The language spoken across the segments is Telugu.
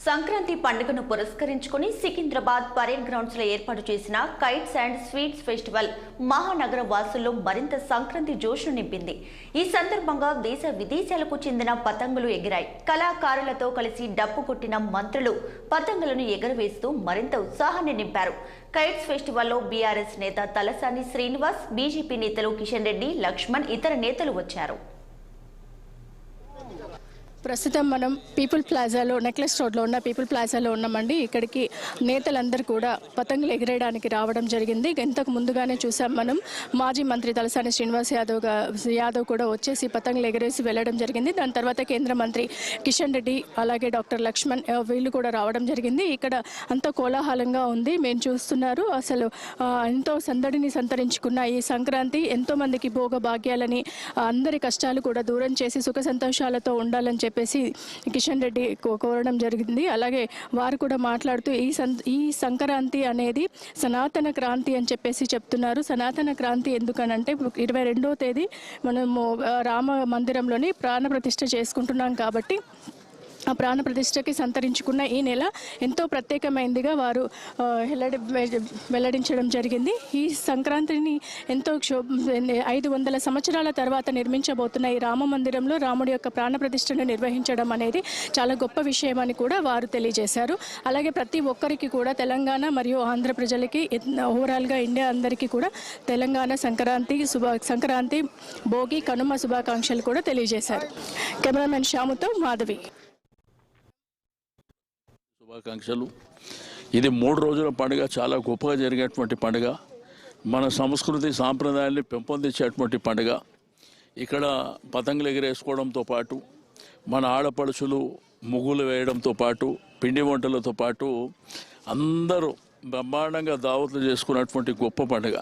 సంక్రాంతి పండుగను పురస్కరించుకుని సికింద్రాబాద్ పరేడ్ గ్రౌండ్స్ లో ఏర్పాటు చేసిన కైట్స్ అండ్ స్వీట్స్ ఫెస్టివల్ మహానగర వాసుల్లో మరింత సంక్రాంతి జోష్ను నింపింది. ఈ సందర్భంగా దేశ విదేశాలకు చెందిన పతంగులు ఎగిరాయి. కళాకారులతో కలిసి డప్పు కొట్టిన మంత్రులు పతంగులను ఎగరవేస్తూ మరింత ఉత్సాహాన్ని నింపారు. కైట్స్ ఫెస్టివల్లో బీఆర్ఎస్ నేత తలసాని శ్రీనివాస్, బీజేపీ నేతలు కిషన్ రెడ్డి, లక్ష్మణ్, ఇతర నేతలు వచ్చారు. ప్రస్తుతం మనం పీపుల్ ప్లాజాలో నెక్లెస్ రోడ్లో ఉన్న పీపుల్ ప్లాజాలో ఉన్నామండి. ఇక్కడికి నేతలందరూ కూడా పతంగులు ఎగిరేయడానికి రావడం జరిగింది. ఇంతకు ముందుగానే చూసాం మనం మాజీ మంత్రి తలసాని శ్రీనివాస్ యాదవ్ కూడా వచ్చేసి పతంగులు ఎగిరేసి వెళ్ళడం జరిగింది. దాని తర్వాత కేంద్ర మంత్రి కిషన్ రెడ్డి అలాగే డాక్టర్ లక్ష్మణ్ వీళ్ళు కూడా రావడం జరిగింది. ఇక్కడ అంత కోలాహలంగా ఉంది. మేము చూస్తున్నారు అసలు ఎంతో సందడిని సంతరించుకున్న ఈ సంక్రాంతి ఎంతో మందికి భోగ భాగ్యాలని అందరి కష్టాలు కూడా దూరం చేసి సుఖ సంతోషాలతో ఉండాలని చెప్పేసి కిషన్ రెడ్డి కోరడం జరిగింది. అలాగే వారు కూడా మాట్లాడుతూ ఈ సంక్రాంతి అనేది సనాతన క్రాంతి అని చెప్పేసి చెప్తున్నారు. సనాతన క్రాంతి ఎందుకనంటే 22వ తేదీ మనము రామ మందిరంలోని ప్రాణ ప్రతిష్ఠ చేసుకుంటున్నాం కాబట్టి ఆ ప్రాణ ప్రతిష్టకి సంతరించుకున్న ఈ నెల ఎంతో ప్రత్యేకమైనదిగా వారు వెల్లడించడం జరిగింది. ఈ సంక్రాంతిని ఎంతో 500 సంవత్సరాల తర్వాత నిర్మించబోతున్న ఈ రామ మందిరంలో రాముడి యొక్క ప్రాణ ప్రతిష్టను నిర్వహించడం అనేది చాలా గొప్ప విషయం అని కూడా వారు తెలియజేశారు. అలాగే ప్రతి ఒక్కరికి కూడా తెలంగాణ మరియు ఆంధ్ర ప్రజలకి ఓవరాల్గా ఇండియా అందరికీ కూడా తెలంగాణ సంక్రాంతి భోగి కనుమ శుభాకాంక్షలు కూడా తెలియజేశారు. కెమెరామెన్ శ్యాముతో మాధవి. శుభాకాంక్షలు. ఇది 3 రోజుల పండుగ, చాలా గొప్పగా జరిగేటువంటి పండుగ, మన సంస్కృతి సాంప్రదాయాల్ని పెంపొందించేటువంటి పండుగ. ఇక్కడ పతంగులు ఎగిరేసుకోవడంతో పాటు మన ఆడపడుచులు ముగ్గులు వేయడంతో పాటు పిండి వంటలతో పాటు అందరూ బ్రహ్మాండంగా దావతులు చేసుకున్నటువంటి గొప్ప పండుగ.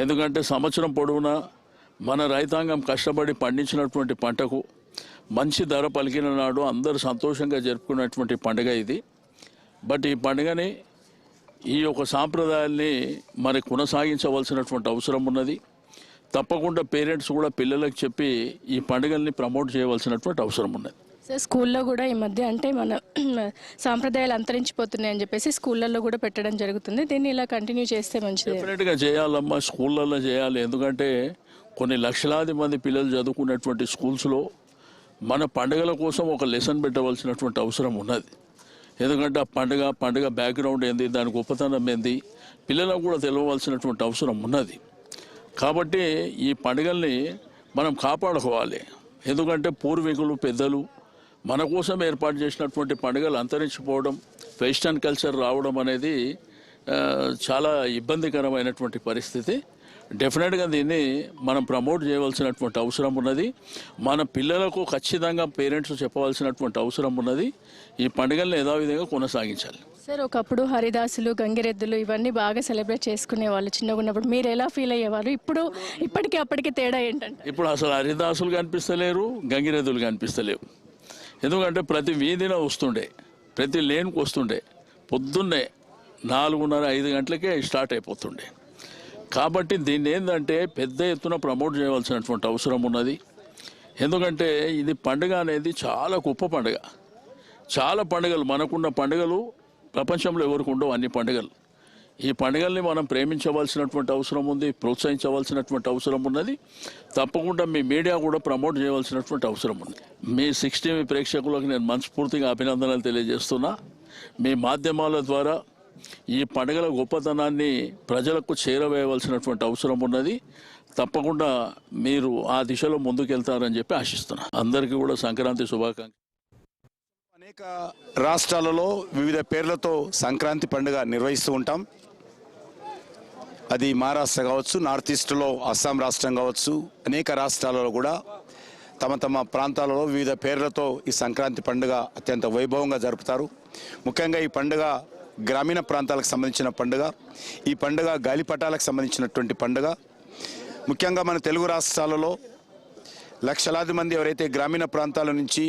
ఎందుకంటే సంవత్సరం పొడవునా మన రైతాంగం కష్టపడి పండించినటువంటి పంటకు మంచి ధర పలికిన నాడు అందరూ సంతోషంగా జరుపుకున్నటువంటి పండుగ ఇది. బట్ ఈ పండుగని ఈ యొక్క సాంప్రదాయాల్ని మరి కొనసాగించవలసినటువంటి అవసరం ఉన్నది. తప్పకుండా పేరెంట్స్ కూడా పిల్లలకు చెప్పి ఈ పండుగల్ని ప్రమోట్ చేయవలసినటువంటి అవసరం ఉన్నది. సార్, స్కూల్లో కూడా ఈ మధ్య అంటే మన సాంప్రదాయాలు అంతరించిపోతున్నాయని చెప్పేసి స్కూళ్ళల్లో కూడా పెట్టడం జరుగుతుంది. దీన్ని ఇలా కంటిన్యూ చేస్తే మంచిది. డెఫినెట్గా చేయాలమ్మా, స్కూళ్ళల్లో చేయాలి. ఎందుకంటే కొన్ని లక్షలాది మంది పిల్లలు చదువుకున్నటువంటి స్కూల్స్లో మన పండుగల కోసం ఒక లెసన్ పెట్టవలసినటువంటి అవసరం ఉన్నది. ఎందుకంటే ఆ పండుగ బ్యాక్గ్రౌండ్ ఏంది, దాని గొప్పతనం ఏంది పిల్లలకు కూడా తెలియవలసినటువంటి అవసరం ఉన్నది. కాబట్టి ఈ పండుగల్ని మనం కాపాడుకోవాలి. ఎందుకంటే పూర్వీకులు పెద్దలు మన కోసం ఏర్పాటు చేసినటువంటి పండుగలు అంతరించిపోవడం, వెస్టర్న్ కల్చర్ రావడం అనేది చాలా ఇబ్బందికరమైనటువంటి పరిస్థితి. డెఫినెట్గా దీన్ని మనం ప్రమోట్ చేయవలసినటువంటి అవసరం ఉన్నది. మన పిల్లలకు ఖచ్చితంగా పేరెంట్స్ చెప్పవలసినటువంటి అవసరం ఉన్నది. ఈ పండుగలను యథావిధంగా కొనసాగించాలి. సార్, ఒకప్పుడు హరిదాసులు, గంగిరెద్దులు ఇవన్నీ బాగా సెలబ్రేట్ చేసుకునే వాళ్ళు చిన్నగా ఉన్నప్పుడు. మీరు ఎలా ఫీల్ అయ్యేవారు? ఇప్పటికీ అప్పటికి తేడా ఏంటంటే ఇప్పుడు అసలు హరిదాసులు కనిపిస్తలేరు, గంగిరెద్దులు కనిపిస్తలేవు. ఎందుకంటే ప్రతి వీధిన వస్తుండే, ప్రతి లేన్కి వస్తుండే, పొద్దున్నే 4:30-5 గంటలకే స్టార్ట్ అయిపోతుండే. కాబట్టి దీన్ని ఏంటంటే పెద్ద ఎత్తున ప్రమోట్ చేయవలసినటువంటి అవసరం ఉన్నది. ఎందుకంటే ఇది పండుగ అనేది చాలా గొప్ప పండుగ. చాలా పండుగలు మనకున్న పండుగలు ప్రపంచంలో ఎవరికి ఉండవు అన్ని పండుగలు. ఈ పండుగల్ని మనం ప్రేమించవలసినటువంటి అవసరం ఉంది, ప్రోత్సహించవలసినటువంటి అవసరం ఉన్నది. తప్పకుండా మీ మీడియా కూడా ప్రమోట్ చేయవలసినటువంటి అవసరం ఉంది. మీ 6 టీవీ ప్రేక్షకులకు నేను మనస్ఫూర్తిగా అభినందనలు తెలియజేస్తున్నా. మీ మాధ్యమాల ద్వారా ఈ పండుగల గొప్పతనాన్ని ప్రజలకు చేరవేయవలసినటువంటి అవసరం ఉన్నది. తప్పకుండా మీరు ఆ దిశలో ముందుకెళ్తారని చెప్పి ఆశిస్తున్నా. అందరికీ కూడా సంక్రాంతి శుభాకాంక్షలు. అనేక రాష్ట్రాలలో వివిధ పేర్లతో సంక్రాంతి పండుగ నిర్వహిస్తూ ఉంటాం. అది మహారాష్ట్ర కావచ్చు, నార్త్ ఈస్ట్లో అస్సాం రాష్ట్రం కావచ్చు, అనేక రాష్ట్రాలలో కూడా తమ ప్రాంతాలలో వివిధ పేర్లతో ఈ సంక్రాంతి పండుగ అత్యంత వైభవంగా జరుపుతారు. ముఖ్యంగా ఈ పండుగ గ్రామీణ ప్రాంతాలకు సంబంధించిన పండుగ. ఈ పండుగ గాలిపటాలకు సంబంధించినటువంటి పండుగ. ముఖ్యంగా మన తెలుగు రాష్ట్రాలలో లక్షలాది మంది ఎవరైతే గ్రామీణ ప్రాంతాల నుంచి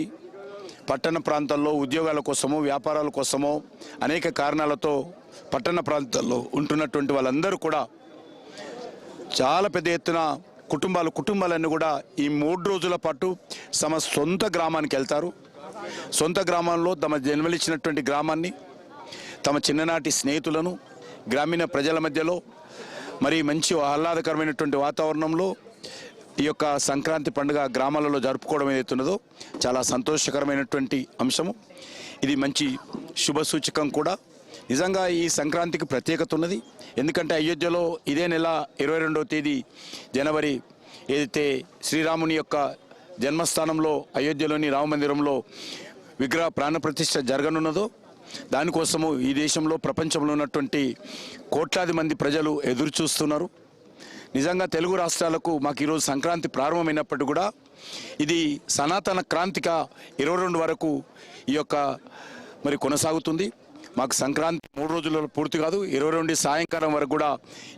పట్టణ ప్రాంతాల్లో ఉద్యోగాల కోసమో వ్యాపారాల కోసమో అనేక కారణాలతో పట్టణ ప్రాంతాల్లో ఉంటున్నటువంటి వాళ్ళందరూ కూడా చాలా పెద్ద ఎత్తున కుటుంబాలన్నీ కూడా ఈ 3 రోజుల పాటు తమ సొంత గ్రామానికి వెళ్తారు. సొంత గ్రామంలో తమ జన్మలిచ్చినటువంటి గ్రామాన్ని, తమ చిన్ననాటి స్నేహితులను గ్రామీణ ప్రజల మధ్యలో మరి మంచి ఆహ్లాదకరమైనటువంటి వాతావరణంలో ఈ యొక్క సంక్రాంతి పండుగ గ్రామాలలో జరుపుకోవడం ఏదైతున్నదో చాలా సంతోషకరమైనటువంటి అంశము. ఇది మంచి శుభ సూచకం కూడా. నిజంగా ఈ సంక్రాంతికి ప్రత్యేకత ఉన్నది. ఎందుకంటే అయోధ్యలో ఇదే నెల 22వ తేదీ జనవరి ఏదైతే శ్రీరాముని యొక్క జన్మస్థానంలో అయోధ్యలోని రామ మందిరంలో విగ్రహ ప్రాణప్రతిష్ఠ జరగనున్నదో దానికోసము ఈ దేశంలో ప్రపంచంలో ఉన్నటువంటి కోట్లాది మంది ప్రజలు ఎదురు చూస్తున్నారు. నిజంగా తెలుగు రాష్ట్రాలకు మాకు ఈరోజు సంక్రాంతి ప్రారంభమైనప్పటికీ కూడా ఇది సనాతన క్రాంతిక 22 వరకు ఈ యొక్క మరి కొనసాగుతుంది. మాకు సంక్రాంతి 3 రోజుల్లో పూర్తి కాదు, 22 సాయంకాలం వరకు కూడా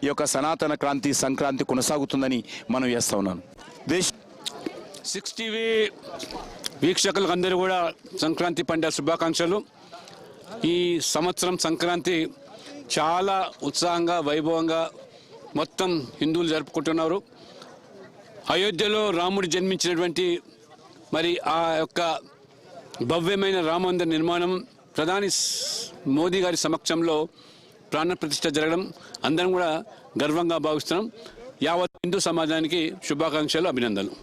ఈ యొక్క సనాతన క్రాంతి సంక్రాంతి కొనసాగుతుందని మనం చేస్తా ఉన్నాను. 6 టీవీ వీక్షకులకు అందరూ కూడా సంక్రాంతి పండుగ శుభాకాంక్షలు. ఈ సంవత్సరం సంక్రాంతి చాలా ఉత్సాహంగా వైభవంగా మొత్తం హిందువులు జరుపుకుంటున్నారు. అయోధ్యలో రాముడు జన్మించినటువంటి మరి ఆ యొక్క భవ్యమైన రామమందిర నిర్మాణం ప్రధాని మోదీ గారి సమక్షంలో ప్రాణప్రతిష్ఠ జరగడం అందరం కూడా గర్వంగా భావిస్తున్నాం. యావత్ హిందూ సమాజానికి శుభాకాంక్షలు, అభినందనలు.